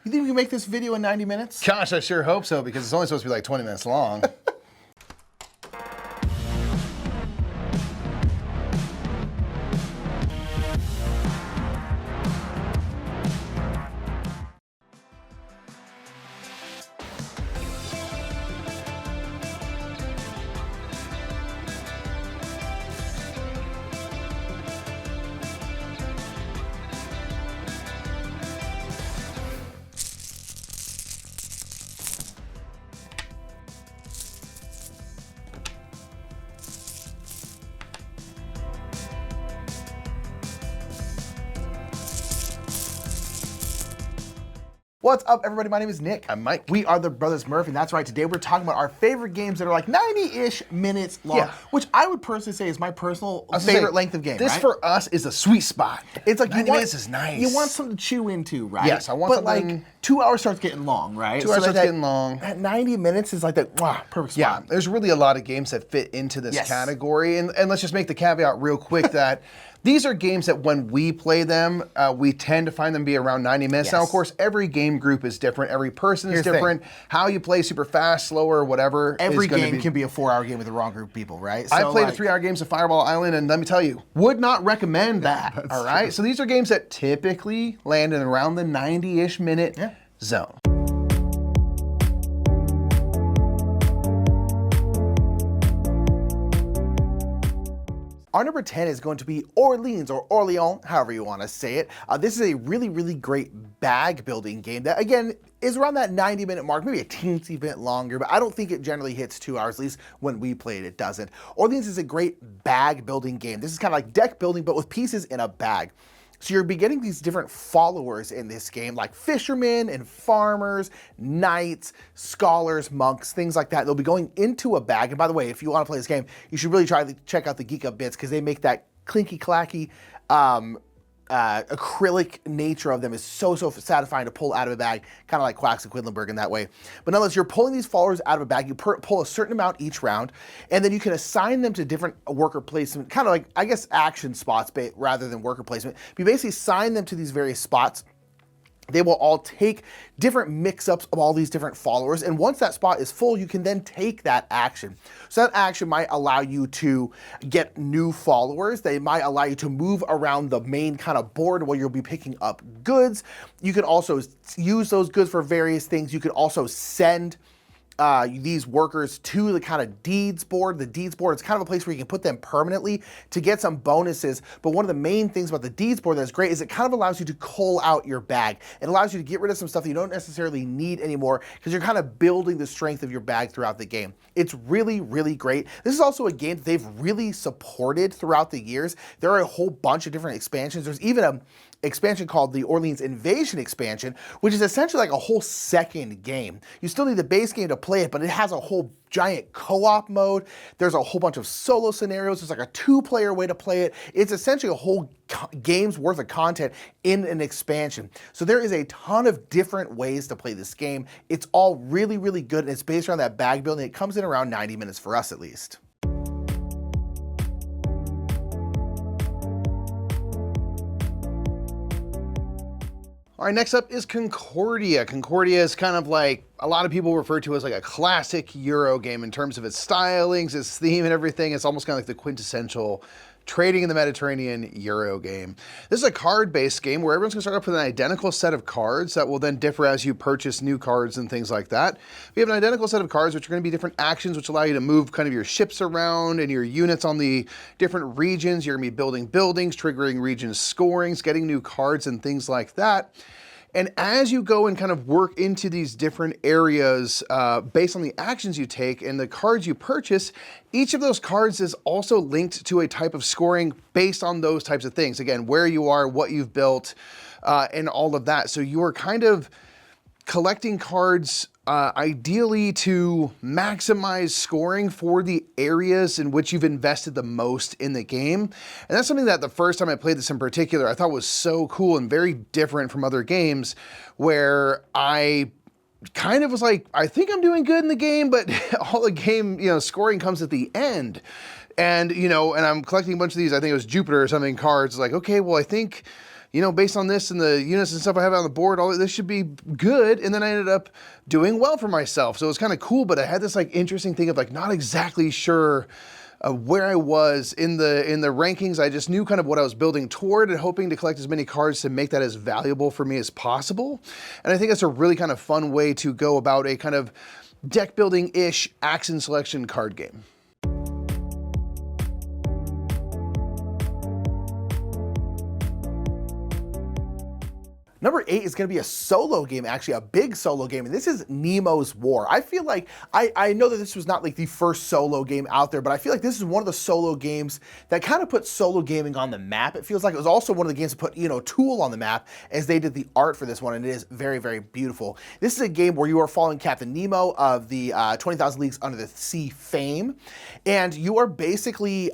You think we can make this video in 90 minutes? Gosh, I sure hope so, because it's only supposed to be like 20 minutes long. What's up, everybody? My name is Nick. I'm Mike. We are the Brothers Murph, and that's right. Today we're talking about our favorite games that are like 90-ish minutes long, which I would personally say is my personal favorite length of game. This for us is a sweet spot. It's like 90 minutes is nice. You want something to chew into, right? Yes, I want something. Like 2 hours starts getting long, right? 2 hours starts getting long. That 90 minutes is like that perfect spot. Yeah, there's really a lot of games that fit into this category, and let's just make the caveat real quick that these are games that when we play them, we tend to find them be around 90 minutes. Now, of course, every game group is different. Every person is different. How you play super fast, slower, whatever. Every game can be a 4-hour game with the wrong group of people, right? I played the 3-hour games of Fireball Island, and let me tell you, would not recommend that, all right? True. So these are games that typically land in around the 90-ish minute zone. Our number 10 is going to be Orleans, or Orléans, however you want to say it. This is a really, really great bag building game that, again, is around that 90-minute mark, maybe a teensy bit longer, but I don't think it generally hits 2 hours, at least when we play it, it doesn't. Orleans is a great bag building game. This is kind of like deck building, but with pieces in a bag. So you're getting these different followers in this game, like fishermen and farmers, knights, scholars, monks, things like that. They'll be going into a bag. And by the way, if you want to play this game, you should really try to check out the Geek Up bits, because they make that clinky clacky acrylic nature of them is so satisfying to pull out of a bag, kind of like Quacks and Quedlinburg in that way. But nonetheless, you're pulling these followers out of a bag. You pull a certain amount each round, and then you can assign them to different worker placement, kind of like, I guess, action spots rather than worker placement. You basically assign them to these various spots. They will all take different mix-ups of all these different followers, and once that spot is full, you can then take that action. So that action might allow you to get new followers. They might allow you to move around the main kind of board where you'll be picking up goods. You can also use those goods for various things. You can also send these workers to the kind of deeds board. The deeds board is kind of a place where you can put them permanently to get some bonuses. But one of the main things about the deeds board that's great is it kind of allows you to cull out your bag. It allows you to get rid of some stuff that you don't necessarily need anymore, because you're kind of building the strength of your bag throughout the game. It's really, really great. This is also a game that they've really supported throughout the years. There are a whole bunch of different expansions. There's even a expansion called the Orleans Invasion expansion, which is essentially like a whole second game. You still need the base game to play it, but it has a whole giant co-op mode. There's a whole bunch of solo scenarios. There's like a 2-player way to play it. It's essentially a whole game's worth of content in an expansion. So there is a ton of different ways to play this game. It's all really, really good, and it's based around that bag building. It comes in around 90 minutes for us, at least. All right, next up is Concordia. Concordia is kind of like, a lot of people refer to as like a classic Euro game in terms of its stylings, its theme and everything. It's almost kind of like the quintessential trading in the Mediterranean Euro game. This is a card-based game where everyone's gonna start off with an identical set of cards that will then differ as you purchase new cards and things like that. We have an identical set of cards, which are gonna be different actions, which allow you to move kind of your ships around and your units on the different regions. You're gonna be building buildings, triggering region scorings, getting new cards and things like that. And as you go and kind of work into these different areas based on the actions you take and the cards you purchase, each of those cards is also linked to a type of scoring based on those types of things. Again, where you are, what you've built, and all of that. So you are kind of collecting cards ideally to maximize scoring for the areas in which you've invested the most in the game. And that's something that the first time I played this in particular, I thought was so cool and very different from other games, where I kind of was like, I think I'm doing good in the game, but all the game, scoring comes at the end. And, and I'm collecting a bunch of these, I think it was Jupiter or something cards, like, okay, well, I think, you know, based on this and the units and stuff I have on the board, all this should be good. And then I ended up doing well for myself. So it was kind of cool, but I had this like interesting thing of like not exactly sure where I was in the rankings. I just knew kind of what I was building toward and hoping to collect as many cards to make that as valuable for me as possible. And I think that's a really kind of fun way to go about a kind of deck building-ish action selection card game. Number 8 is going to be a solo game, actually a big solo game, and this is Nemo's War. I feel like, I know that this was not like the first solo game out there, but I feel like this is one of the solo games that kind of put solo gaming on the map. It feels like it was also one of the games that put, you know, Tool on the map as they did the art for this one, and it is very, very beautiful. This is a game where you are following Captain Nemo of the 20,000 Leagues Under the Sea fame, and you are basically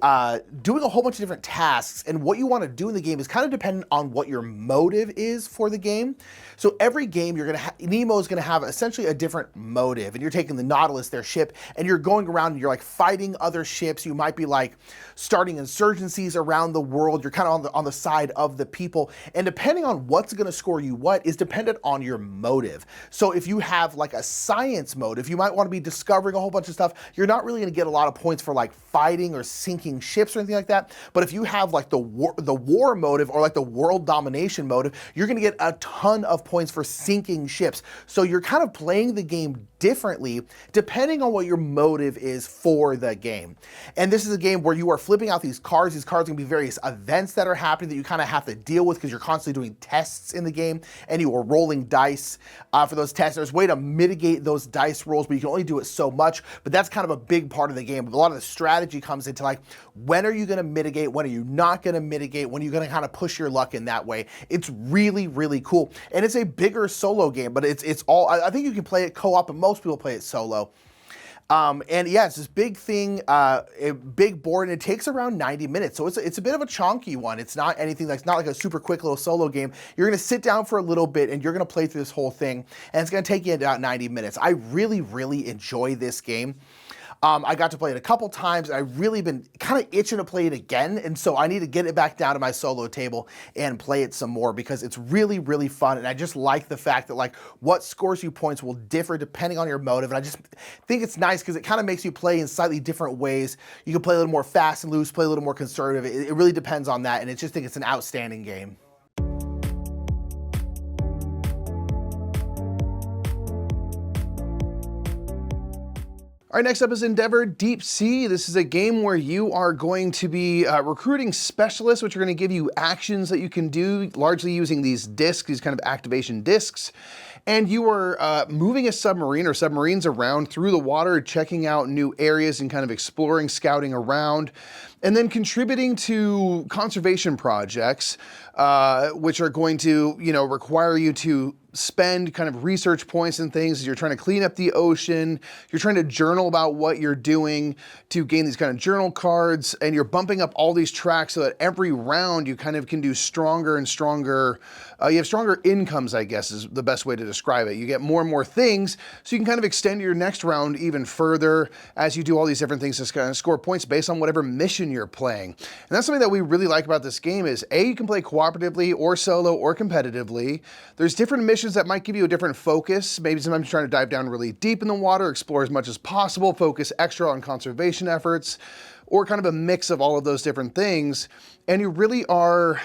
doing a whole bunch of different tasks, and what you want to do in the game is kind of dependent on what your motive is for the game. So every game Nemo is gonna have essentially a different motive, and you're taking the Nautilus, their ship, and you're going around and you're like fighting other ships. You might be like starting insurgencies around the world. You're kind of on the side of the people, and depending on what's gonna score you what is dependent on your motive. So if you have like a science motive, you might want to be discovering a whole bunch of stuff. You're not really gonna get a lot of points for like fighting or sinking ships or anything like that. But if you have like the war motive or like the world domination motive, you're gonna get a ton of points for sinking ships. So you're kind of playing the game differently depending on what your motive is for the game. And this is a game where you are flipping out these cards. These cards are going to be various events that are happening that you kind of have to deal with because you're constantly doing tests in the game, and you are rolling dice for those tests. There's a way to mitigate those dice rolls, but you can only do it so much. But that's kind of a big part of the game. A lot of the strategy comes into like, when are you going to mitigate? When are you not going to mitigate? When are you going to kind of push your luck in that way? It's really, really cool. And it's a bigger solo game, but it's all, I think you can play it co-op, and most people play it solo. And yeah, it's this big thing, a big board, and it takes around 90 minutes. So it's a bit of a chonky one. It's not anything that's not like a super quick little solo game. You're going to sit down for a little bit and you're going to play through this whole thing, and it's going to take you about 90 minutes. I really, really enjoy this game. I got to play it a couple times. I've really been kind of itching to play it again, and so I need to get it back down to my solo table and play it some more because it's really, really fun, and I just like the fact that like what scores you points will differ depending on your motive, and I just think it's nice because it kind of makes you play in slightly different ways. You can play a little more fast and loose, play a little more conservative. It really depends on that, and I just think it's an outstanding game. All right, next up is Endeavor Deep Sea. This is a game where you are going to be recruiting specialists, which are going to give you actions that you can do, largely using these discs, these kind of activation discs. And you are moving a submarine or submarines around through the water, checking out new areas and kind of exploring, scouting around, and then contributing to conservation projects, which are going to, you know, require you to spend kind of research points and things as you're trying to clean up the ocean. You're trying to journal about what you're doing to gain these kind of journal cards, and you're bumping up all these tracks so that every round you kind of can do stronger and stronger. You have stronger incomes, I guess is the best way to describe it. You get more and more things, so you can kind of extend your next round even further as you do all these different things to kind of score points based on whatever mission you're playing. And that's something that we really like about this game is you can play cooperatively or solo or competitively. There's different missions that might give you a different focus. Maybe sometimes you're trying to dive down really deep in the water, explore as much as possible, focus extra on conservation efforts, or kind of a mix of all of those different things. And you really are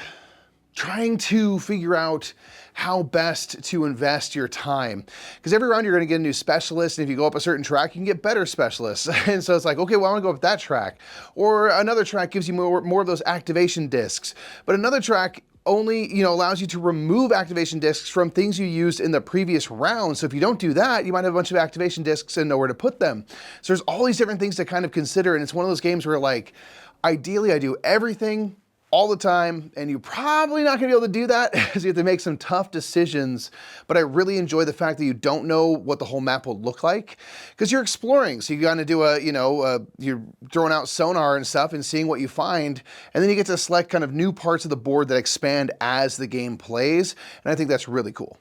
trying to figure out how best to invest your time. Because every round you're going to get a new specialist, and if you go up a certain track, you can get better specialists. And so it's like, okay, well, I want to go up that track. Or another track gives you more of those activation discs. But another track only, you know, allows you to remove activation discs from things you used in the previous round. So if you don't do that, you might have a bunch of activation discs and nowhere to put them. So there's all these different things to kind of consider, and it's one of those games where like, ideally I do everything all the time, and you're probably not gonna be able to do that because you have to make some tough decisions. But I really enjoy the fact that you don't know what the whole map will look like because you're exploring. So you're gonna do you're throwing out sonar and stuff and seeing what you find, and then you get to select kind of new parts of the board that expand as the game plays, and I think that's really cool.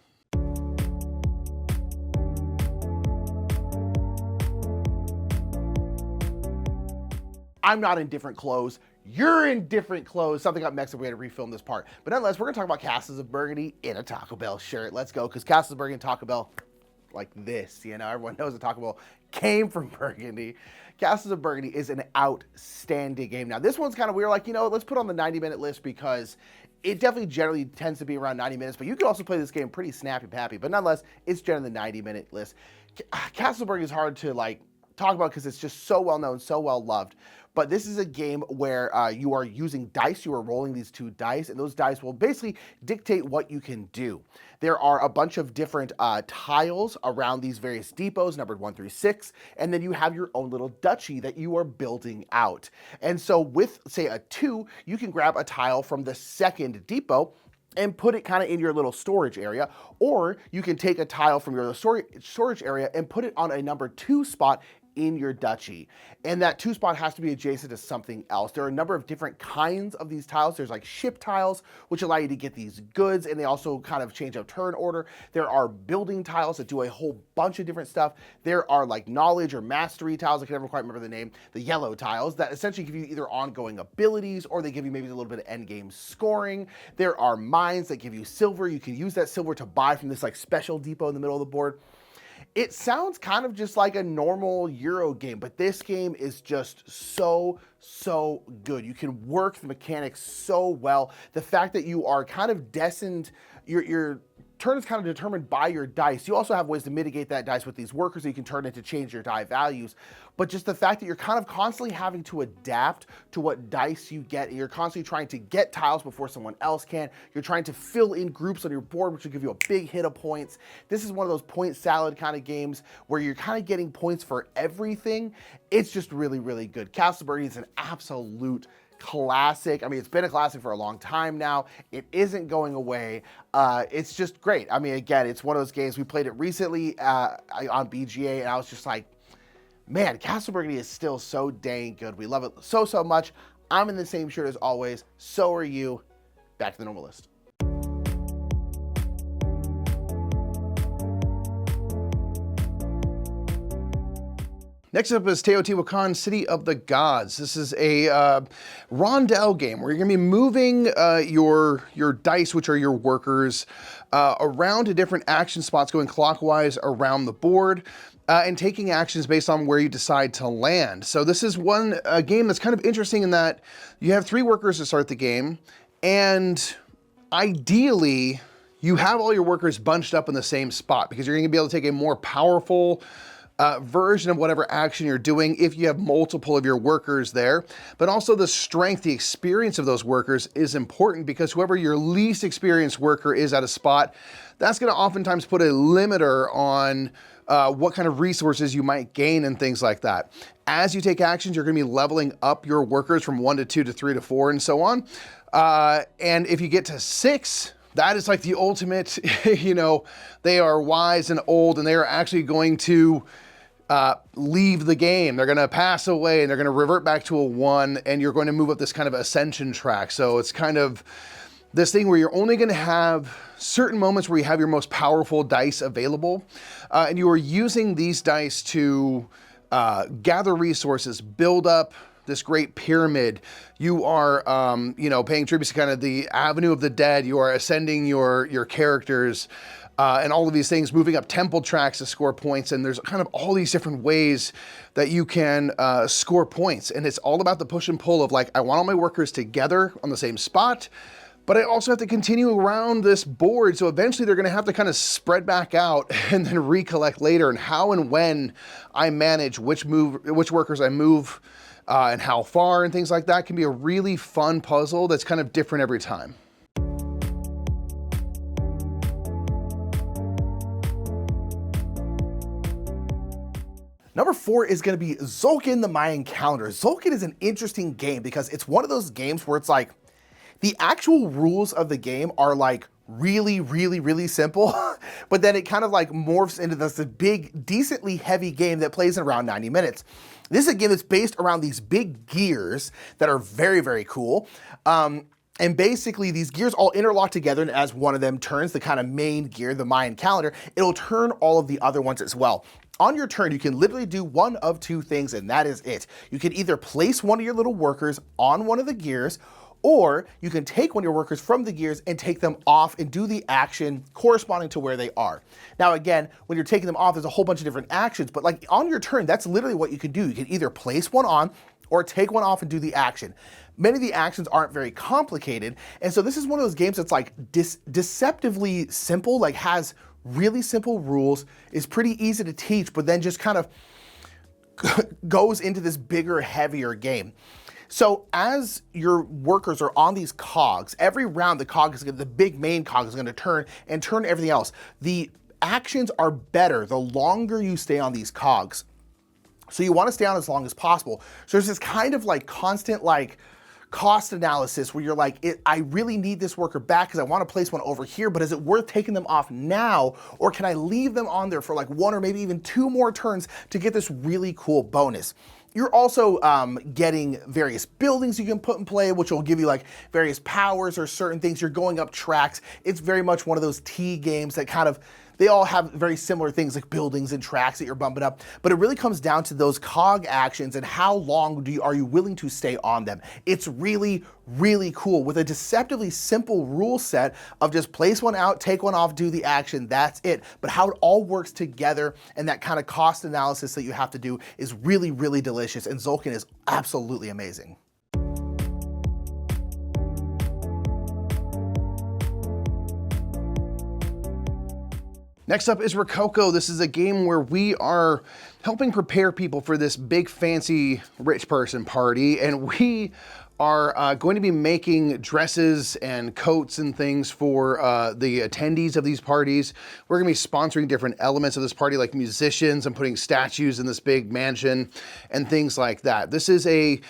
I'm not in different clothes. you're in different clothes. Something got mixed up. We had to refilm this part. But nonetheless, we're gonna talk about Castles of Burgundy in a Taco Bell shirt. Let's go, because Castles of Burgundy and Taco Bell, like this, you know, everyone knows that Taco Bell came from Burgundy. Castles of Burgundy is an outstanding game. Now, this one's kind of weird, like, you know, let's put on the 90-minute list because it definitely generally tends to be around 90 minutes, but you can also play this game pretty snappy-pappy. But nonetheless, it's generally the 90-minute list. Castles of Burgundy is hard to, like, talk about because it's just so well known, so well loved. But this is a game where you are using dice. You are rolling these 2 dice, and those dice will basically dictate what you can do. There are a bunch of different tiles around these various depots, numbered 1 through 6, and then you have your own little duchy that you are building out. And so with, say, a 2, you can grab a tile from the second depot and put it kind of in your little storage area, or you can take a tile from your storage area and put it on a number 2 spot in your duchy. And that 2 spot has to be adjacent to something else. There are a number of different kinds of these tiles. There's like ship tiles, which allow you to get these goods, and they also kind of change up turn order. There are building tiles that do a whole bunch of different stuff. There are like knowledge or mastery tiles, I can never quite remember the name, the yellow tiles that essentially give you either ongoing abilities or they give you maybe a little bit of end game scoring. There are mines that give you silver. You can use that silver to buy from this like special depot in the middle of the board. It sounds kind of just like a normal Euro game, but this game is just so good. You can work the mechanics so well. The fact that you are kind of destined, your turn is kind of determined by your dice. You also have ways to mitigate that dice with these workers that you can turn into change your die values. But just the fact that you're kind of constantly having to adapt to what dice you get, and you're constantly trying to get tiles before someone else can. You're trying to fill in groups on your board, which will give you a big hit of points. This is one of those point salad kind of games where you're kind of getting points for everything. It's just really good. Castles of Burgundy is an absolute classic. I mean, it's been a classic for a long time now. It isn't going away. It's just great. I mean, again, it's one of those games. We played it recently on BGA, and I was just like, man, Castles of Burgundy is still so dang good. We love it so much. I'm in the same shirt as always. So are you. Back to the normal list. Next up is Teotihuacan, City of the Gods. This is a rondel game where you're going to be moving your dice, which are your workers, around to different action spots, going clockwise around the board, and taking actions based on where you decide to land. So this is one game that's kind of interesting in that you have 3 workers to start the game, and ideally you have all your workers bunched up in the same spot because you're going to be able to take a more powerful version of whatever action you're doing if you have multiple of your workers there. But also the strength, the experience of those workers is important because whoever your least experienced worker is at a spot, that's going to oftentimes put a limiter on what kind of resources you might gain and things like that. As you take actions, you're going to be leveling up your workers from 1 to 2 to 3 to 4 and so on. And if you get to 6, that is like the ultimate, you know, they are wise and old and they are actually going to leave the game. They're going to pass away and they're going to revert back to a 1, and you're going to move up this kind of ascension track. So it's kind of this thing where you're only going to have certain moments where you have your most powerful dice available, and you are using these dice to gather resources, build up this great pyramid. You are, you know, paying tribute to kind of the Avenue of the Dead. You are ascending your characters, and all of these things, moving up temple tracks to score points. And there's kind of all these different ways that you can score points. And it's all about the push and pull of like, I want all my workers together on the same spot, but I also have to continue around this board. So eventually they're going to have to kind of spread back out and then recollect later. And how and when I manage which workers I move and how far and things like that can be a really fun puzzle that's kind of different every time. Number 4 is going to be Tzolkin the Mayan Calendar. Tzolkin is an interesting game because it's one of those games where it's like the actual rules of the game are like really simple, but then it kind of like morphs into this big, decently heavy game that plays in around 90 minutes. This is a game that's based around these big gears that are very cool. And basically these gears all interlock together, and as one of them turns, the kind of main gear, the Mayan calendar, it'll turn all of the other ones as well. On your turn, you can literally do one of two things, and that is it. You can either place one of your little workers on one of the gears, or you can take one of your workers from the gears and take them off and do the action corresponding to where they are. Now again, when you're taking them off, there's a whole bunch of different actions, but like on your turn, that's literally what you can do. You can either place one on or take one off and do the action. Many of the actions aren't very complicated, and so this is one of those games that's like deceptively simple, like has really simple rules, is pretty easy to teach, but then just kind of goes into this bigger, heavier game. So as your workers are on these cogs, every round the big main cog is going to turn and turn everything else. The actions are better the longer you stay on these cogs. So you want to stay on as long as possible. So there's this kind of like constant like cost analysis where you're like, I really need this worker back because I want to place one over here, but is it worth taking them off now? Or can I leave them on there for like one or maybe even two more turns to get this really cool bonus? You're also getting various buildings you can put in play, which will give you like various powers or certain things. You're going up tracks. It's very much one of those T games that kind of, they all have very similar things like buildings and tracks that you're bumping up, but it really comes down to those cog actions and how long are you willing to stay on them. It's really, really cool with a deceptively simple rule set of just place one out, take one off, do the action, that's it. But how it all works together and that kind of cost analysis that you have to do is really, really delicious, and Tzolkin is absolutely amazing. Next up is Rococo. This is a game where we are helping prepare people for this big fancy rich person party, and we are going to be making dresses and coats and things for the attendees of these parties. We're gonna be sponsoring different elements of this party, like musicians and putting statues in this big mansion and things like that. This is a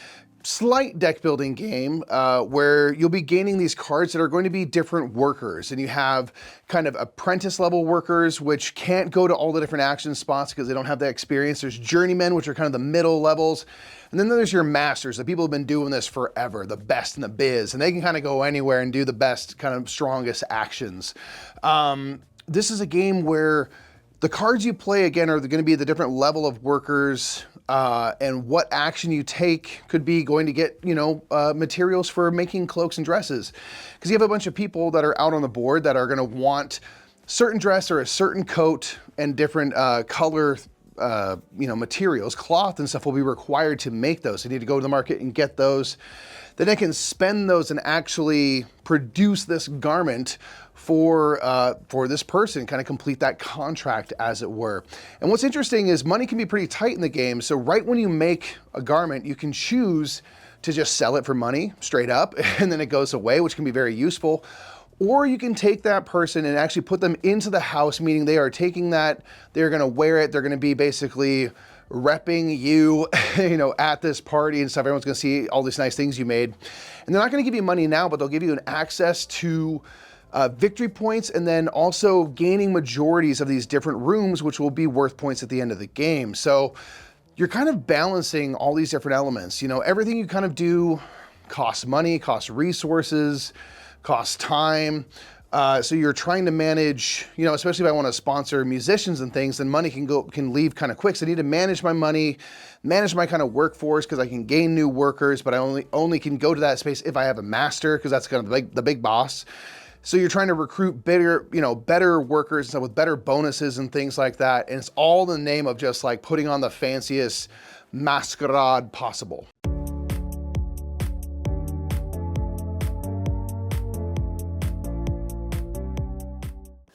slight deck building game where you'll be gaining these cards that are going to be different workers, and you have kind of apprentice level workers which can't go to all the different action spots because they don't have that experience. There's journeymen, which are kind of the middle levels, and then there's your masters, the people who've been doing this forever, the best in the biz, and they can kind of go anywhere and do the best, kind of strongest actions. This is a game where the cards you play, again, are going to be the different level of workers, and what action you take could be going to get, you know, materials for making cloaks and dresses. Because you have a bunch of people that are out on the board that are going to want certain dress or a certain coat, and different color, you know, materials, cloth and stuff will be required to make those. You need to go to the market and get those. Then they can spend those and actually produce this garment for this person, kind of complete that contract, as it were. And what's interesting is money can be pretty tight in the game. So right when you make a garment, you can choose to just sell it for money straight up, and then it goes away, which can be very useful. Or you can take that person and actually put them into the house, meaning they are taking that, they're gonna wear it, they're gonna be basically repping you, you know, at this party and stuff. Everyone's gonna see all these nice things you made. And they're not gonna give you money now, but they'll give you an access to victory points, and then also gaining majorities of these different rooms, which will be worth points at the end of the game. So you're kind of balancing all these different elements. You know, everything you kind of do costs money, costs resources, costs time. So you're trying to manage, you know, especially if I want to sponsor musicians and things, then money can leave kind of quick. So I need to manage my money, manage my kind of workforce, because I can gain new workers, but I only can go to that space if I have a master, because that's kind of the big boss. So you're trying to recruit better, you know, better workers and stuff with better bonuses and things like that. And it's all in the name of just like putting on the fanciest masquerade possible.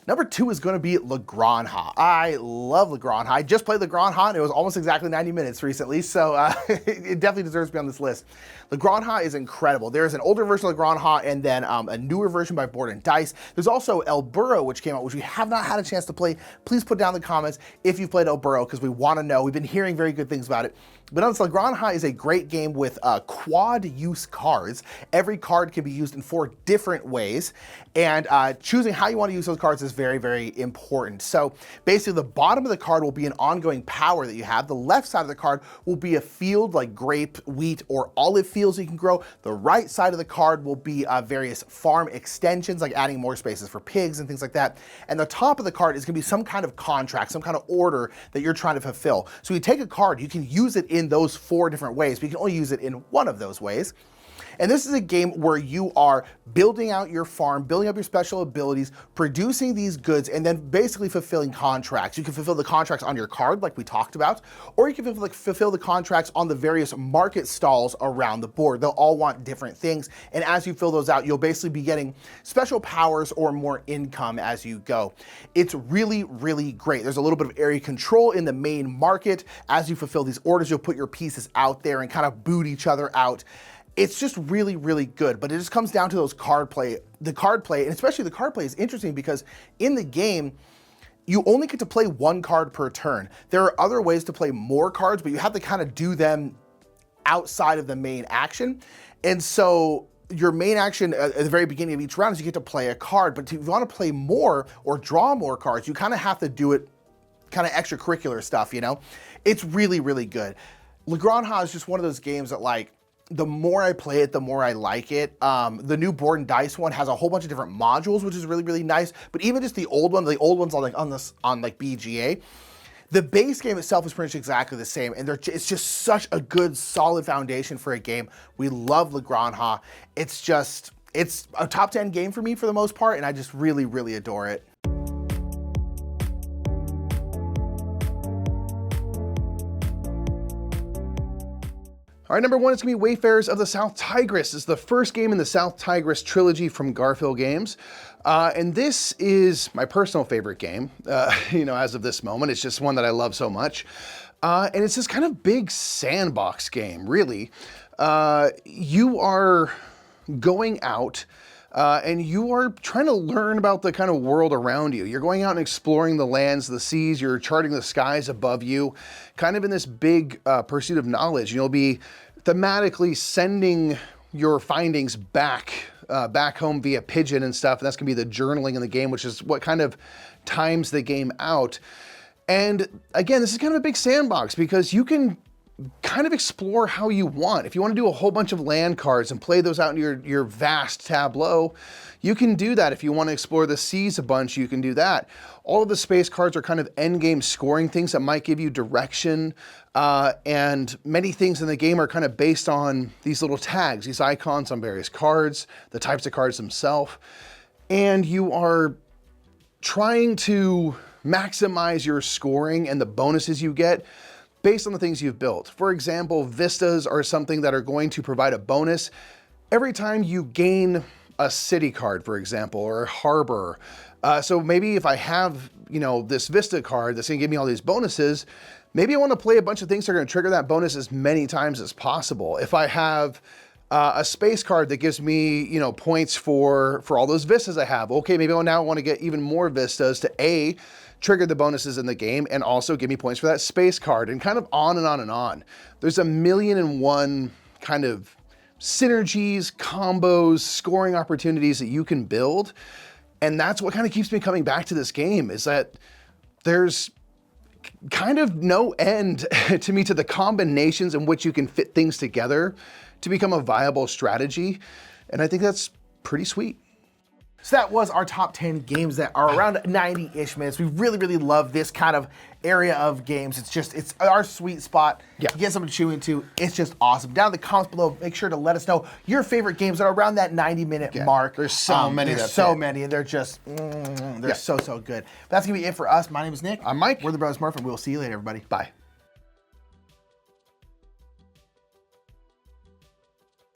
Number 2 is going to be La Granja. I love La Granja. I just played La Granja, and it was almost exactly 90 minutes recently, so it definitely deserves to be on this list. La Granja is incredible. There's an older version of La Granja, and then a newer version by Board and Dice. There's also El Burro, which came out, which we have not had a chance to play. Please put down in the comments if you've played El Burro, because we want to know. We've been hearing very good things about it. But La Granja is a great game with quad use cards. Every card can be used in 4 different ways, And choosing how you want to use those cards is very, very important. So basically the bottom of the card will be an ongoing power that you have. The left side of the card will be a field like grape, wheat, or olive fields you can grow. The right side of the card will be various farm extensions, like adding more spaces for pigs and things like that. And the top of the card is going to be some kind of contract, some kind of order that you're trying to fulfill. So you take a card, you can use it in those 4 different ways, but you can only use it in one of those ways. And this is a game where you are building out your farm, building up your special abilities, producing these goods, and then basically fulfilling contracts. You can fulfill the contracts on your card, like we talked about, or you can fulfill the contracts on the various market stalls around the board. They'll all want different things, and as you fill those out, you'll basically be getting special powers or more income as you go. It's really, really great. There's a little bit of area control in the main market. As you fulfill these orders, you'll put your pieces out there and kind of boot each other out. It's just really, really good, but it just comes down to those card play. The card play, and especially the card play, is interesting because in the game, you only get to play 1 card per turn. There are other ways to play more cards, but you have to kind of do them outside of the main action. And so your main action at the very beginning of each round is you get to play a card, but if you want to play more or draw more cards, you kind of have to do it kind of extracurricular stuff, you know? It's really, really good. La Granja is just one of those games that, like, the more I play it, the more I like it. The new board and dice one has a whole bunch of different modules, which is really, really nice. But even just the old ones on like BGA, the base game itself is pretty much exactly the same. And it's just such a good, solid foundation for a game. We love La Granja. It's a top 10 game for me for the most part, and I just really, really adore it. All right, number 1 is going to be Wayfarers of the South Tigris. It's the first game in the South Tigris trilogy from Garphill Games. And this is my personal favorite game, you know, as of this moment. It's just one that I love so much. And it's this kind of big sandbox game, really. You are going out and you are trying to learn about the kind of world around you. You're going out and exploring the lands, the seas, you're charting the skies above you, kind of in this big pursuit of knowledge. You'll be thematically sending your findings back home via pigeon and stuff, and that's gonna be the journaling in the game, which is what kind of times the game out. And again, this is kind of a big sandbox because you can kind of explore how you want. If you want to do a whole bunch of land cards and play those out in your vast tableau, you can do that. If you want to explore the seas a bunch, you can do that. All of the space cards are kind of endgame scoring things that might give you direction, and many things in the game are kind of based on these little tags, these icons on various cards, the types of cards themselves, and you are trying to maximize your scoring and the bonuses you get based on the things you've built. For example, vistas are something that are going to provide a bonus every time you gain a city card, for example, or a harbor. So maybe if I have, you know, this vista card that's gonna give me all these bonuses, maybe I wanna play a bunch of things that are gonna trigger that bonus as many times as possible. If I have a space card that gives me, you know, points for all those vistas I have, okay, maybe I now wanna get even more vistas to trigger the bonuses in the game and also give me points for that space card, and kind of on and on and on. There's 1,000,001 kind of synergies, combos, scoring opportunities that you can build. And that's what kind of keeps me coming back to this game, is that there's kind of no end to me to the combinations in which you can fit things together to become a viable strategy. And I think that's pretty sweet. So that was our top 10 games that are around 90-ish minutes. We really, really love this kind of area of games. It's our sweet spot. Yeah. To get something to chew into. It's just awesome. Down in the comments below, make sure to let us know your favorite games that are around that 90-minute mark. There's so many. There's so many, and they're just, they're so good. But that's gonna be it for us. My name is Nick. I'm Mike. We're the Brothers Murph, and we'll see you later, everybody. Bye.